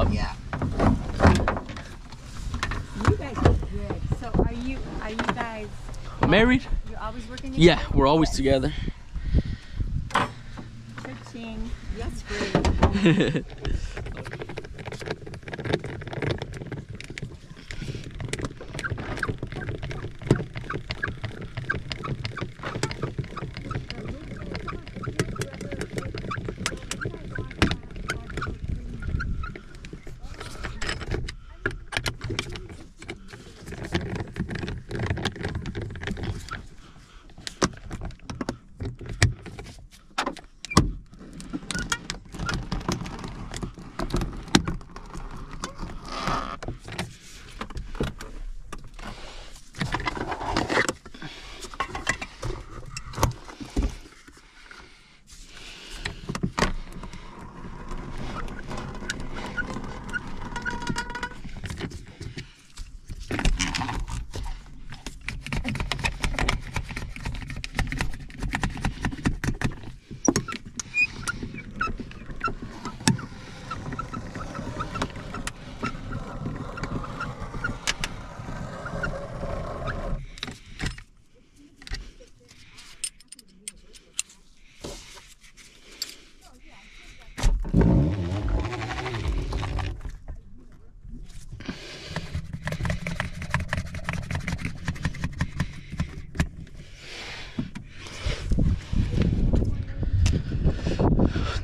job. Yeah. You guys are good. So are you guys Married? You're always working together? Yeah, we're always together. Cha-ching. That's great.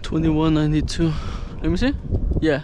$21.92. Let me see. Yeah.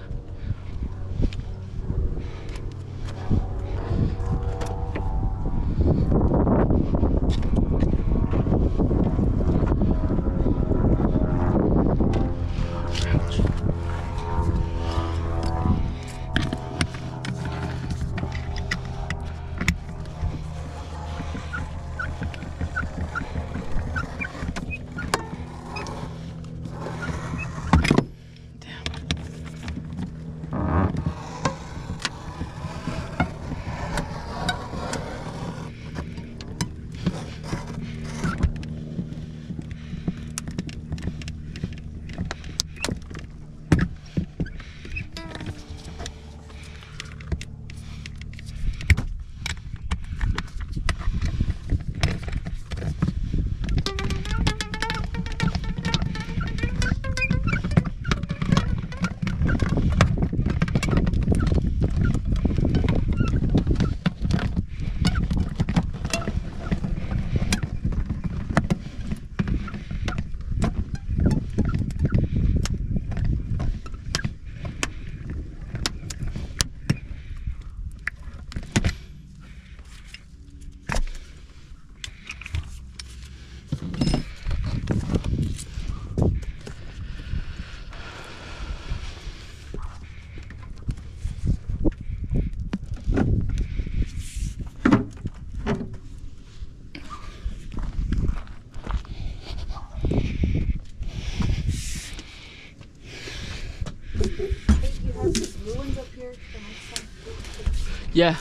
Yeah,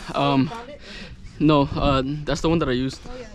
no, that's the one that I used. Oh, yeah.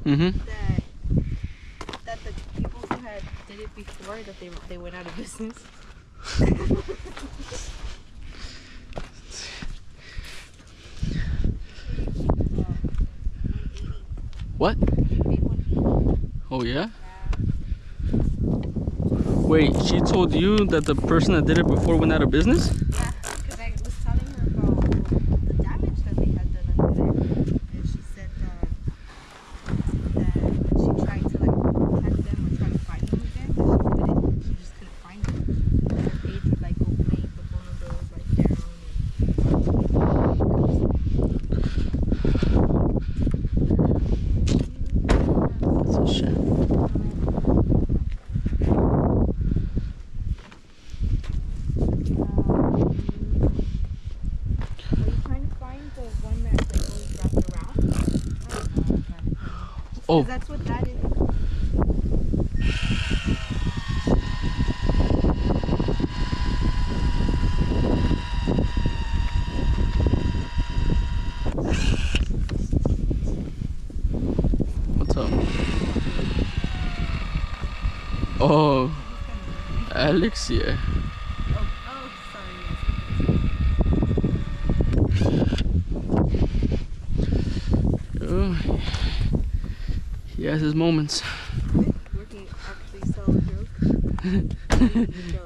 that the people who had did it before, that they went out of business. What? Oh yeah? Wait, she told you that the person that did it before went out of business? Yeah, because I was telling her about the damage that they had done under there. And she said that she tried to like contact them or try to find them again, but she couldn't. She just couldn't find them. Her page would like go blank, the phone number was like down. That's a shame. Oh, that's what that is. what's up? Oh, Alex, yeah. Oh, sorry. Oh, he has his moments. Working actually sell a joke.